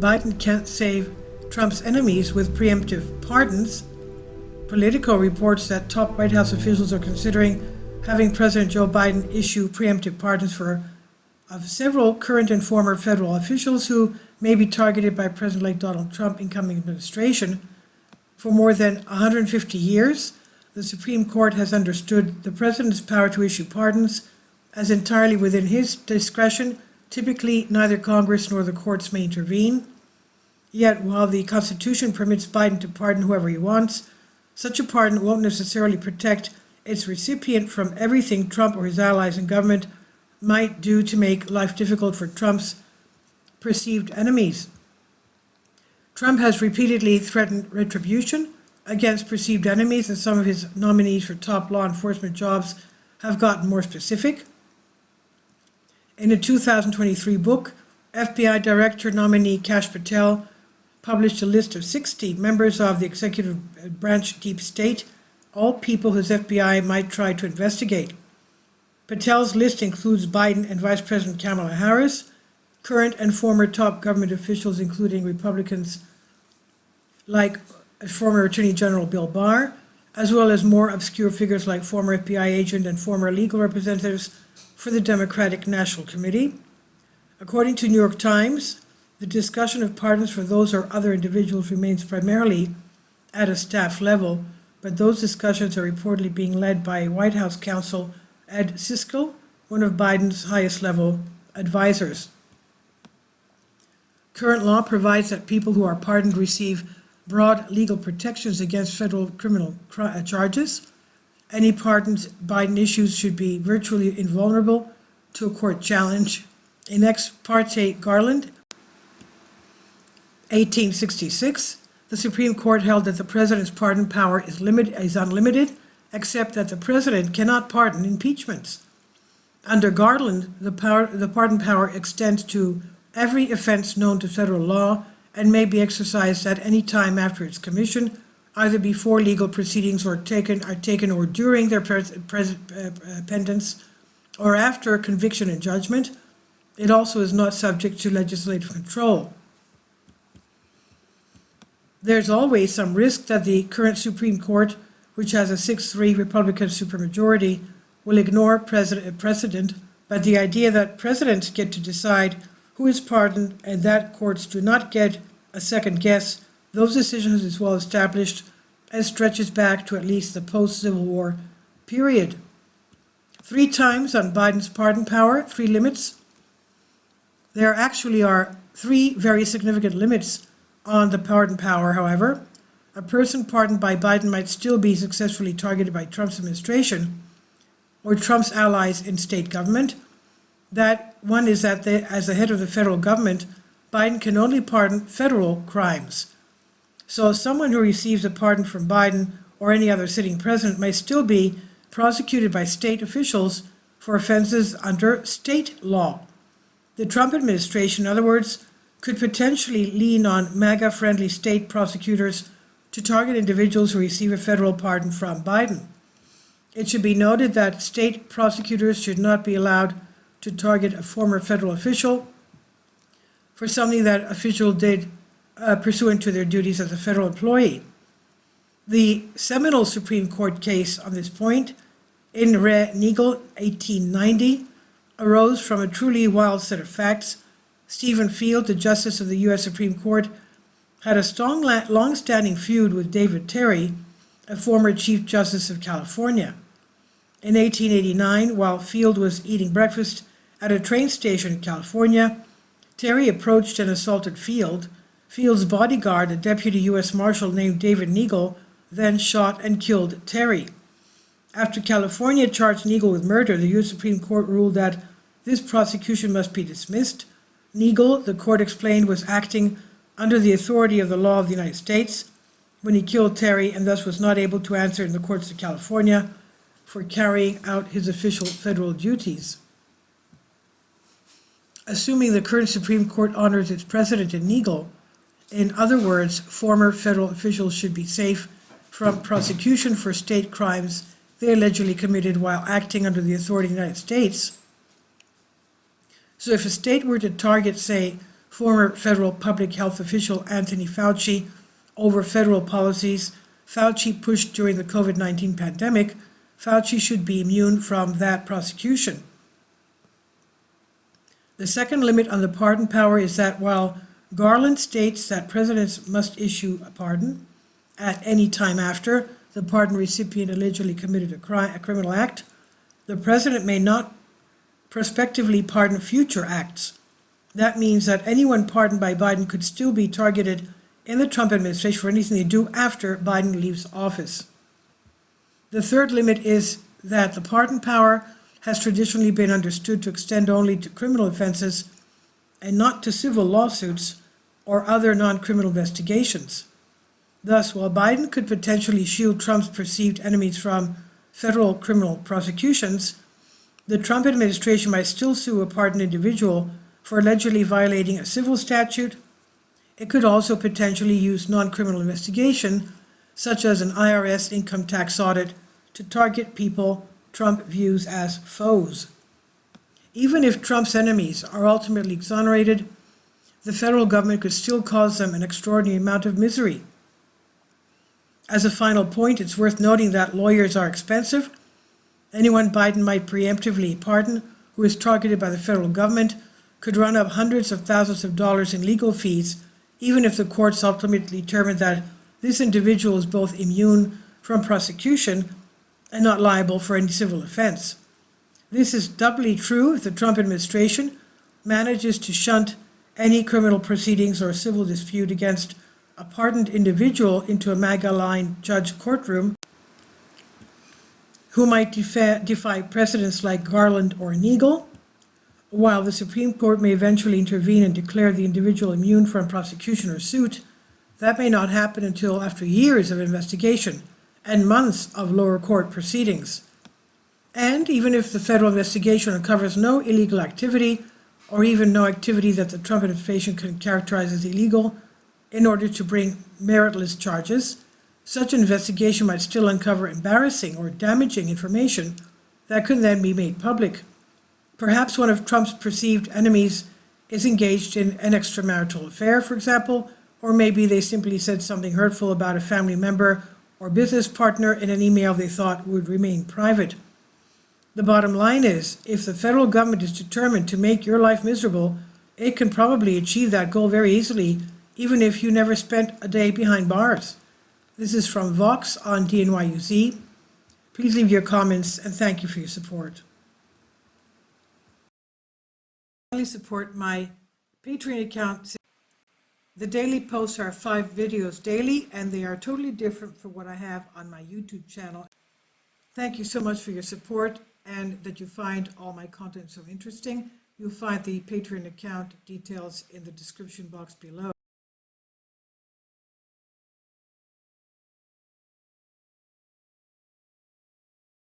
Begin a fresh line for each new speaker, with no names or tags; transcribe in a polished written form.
Biden can't save Trump's enemies with preemptive pardons, Politico reports that top White House officials are considering having President Joe Biden issue preemptive pardons of several current and former federal officials who may be targeted by President-elect Donald Trump incoming administration. For more than 150 years, the Supreme Court has understood the president's power to issue pardons as entirely within his discretion. Typically, neither Congress nor the courts may intervene. Yet, while the Constitution permits Biden to pardon whoever he wants, such a pardon won't necessarily protect its recipient from everything Trump or his allies in government might do to make life difficult for Trump's perceived enemies. Trump has repeatedly threatened retribution against perceived enemies, and some of his nominees for top law enforcement jobs have gotten more specific. In a 2023 book, FBI Director nominee Kash Patel published a list of 60 members of the executive branch deep state, all people whose FBI might try to investigate. Patel's list includes Biden and Vice President Kamala Harris, current and former top government officials, including Republicans like former Attorney General Bill Barr, as well as more obscure figures like former FBI agent and former legal representatives for the Democratic National Committee. According to New York Times, the discussion of pardons for those or other individuals remains primarily at a staff level, but those discussions are reportedly being led by White House counsel Ed Siskel, one of Biden's highest level advisors. Current law provides that people who are pardoned receive broad legal protections against federal criminal charges. Any pardons Biden issues should be virtually invulnerable to a court challenge. In Ex parte Garland, 1866, the Supreme Court held that the president's pardon power is unlimited, except that the president cannot pardon impeachments. Under Garland, the pardon power extends to every offense known to federal law and may be exercised at any time after its commission, either before legal proceedings are taken or during their pendence, or after conviction and judgment. It also is not subject to legislative control. There's always some risk that the current Supreme Court, which has a 6-3 Republican supermajority, will ignore precedent, but the idea that presidents get to decide who is pardoned and that courts do not get a second guess, those decisions is well established and stretches back to at least the post-Civil War period. 3 times on Biden's pardon power, 3 limits. There actually are 3 very significant limits on the pardon power, however. A person pardoned by Biden might still be successfully targeted by Trump's administration or Trump's allies in state government. That one is that as the head of the federal government, Biden can only pardon federal crimes. So someone who receives a pardon from Biden or any other sitting president may still be prosecuted by state officials for offenses under state law. The Trump administration, in other words, could potentially lean on MAGA-friendly state prosecutors to target individuals who receive a federal pardon from Biden. It should be noted that state prosecutors should not be allowed to target a former federal official for something that official did pursuant to their duties as a federal employee. The seminal Supreme Court case on this point, in re Jingle, 1890, arose from a truly wild set of facts. Stephen Field, the Justice of the U.S. Supreme Court, had a long-standing feud with David Terry, a former Chief Justice of California. In 1889, while Field was eating breakfast at a train station in California, Terry approached and assaulted Field. Field's bodyguard, a deputy U.S. Marshal named David Jingle, then shot and killed Terry. After California charged Jingle with murder, the U.S. Supreme Court ruled that this prosecution must be dismissed. Jingle, the court explained, was acting under the authority of the law of the United States when he killed Terry, and thus was not able to answer in the courts of California for carrying out his official federal duties. Assuming the current Supreme Court honors its precedent in Jingle, in other words, former federal officials should be safe from prosecution for state crimes they allegedly committed while acting under the authority of the United States. So if a state were to target, say, former federal public health official Anthony Fauci over federal policies Fauci pushed during the COVID-19 pandemic, Fauci should be immune from that prosecution. The second limit on the pardon power is that while Garland states that presidents must issue a pardon at any time after the pardon recipient allegedly committed a criminal act, the president may not prospectively pardon future acts. That means that anyone pardoned by Biden could still be targeted in the Trump administration for anything they do after Biden leaves office. The third limit is that the pardon power has traditionally been understood to extend only to criminal offenses and not to civil lawsuits or other non-criminal investigations. Thus, while Biden could potentially shield Trump's perceived enemies from federal criminal prosecutions, the Trump administration might still sue a pardoned individual for allegedly violating a civil statute. It could also potentially use non-criminal investigation, such as an IRS income tax audit, to target people Trump views as foes. Even if Trump's enemies are ultimately exonerated, the federal government could still cause them an extraordinary amount of misery. As a final point, it's worth noting that lawyers are expensive. Anyone Biden might preemptively pardon who is targeted by the federal government could run up hundreds of thousands of dollars in legal fees, even if the courts ultimately determine that this individual is both immune from prosecution and not liable for any civil offense. This is doubly true if the Trump administration manages to shunt any criminal proceedings or civil dispute against a pardoned individual into a MAGA-aligned judge courtroom who might defy precedents like Garland or Jingle. While the Supreme Court may eventually intervene and declare the individual immune from prosecution or suit, that may not happen until after years of investigation and months of lower court proceedings. And even if the federal investigation uncovers no illegal activity, or even no activity that the Trump administration can characterize as illegal, in order to bring meritless charges, such an investigation might still uncover embarrassing or damaging information that could then be made public. Perhaps one of Trump's perceived enemies is engaged in an extramarital affair, for example, or maybe they simply said something hurtful about a family member or business partner in an email they thought would remain private. The bottom line is, if the federal government is determined to make your life miserable, it can probably achieve that goal very easily, even if you never spent a day behind bars. This is from Vox on DNYUZ. Please leave your comments and thank you for your support. Support my Patreon account. The daily posts are 5 videos daily, and they are totally different from what I have on my YouTube channel. Thank you so much for your support and that you find all my content so interesting. You'll find the Patreon account details in the description box below.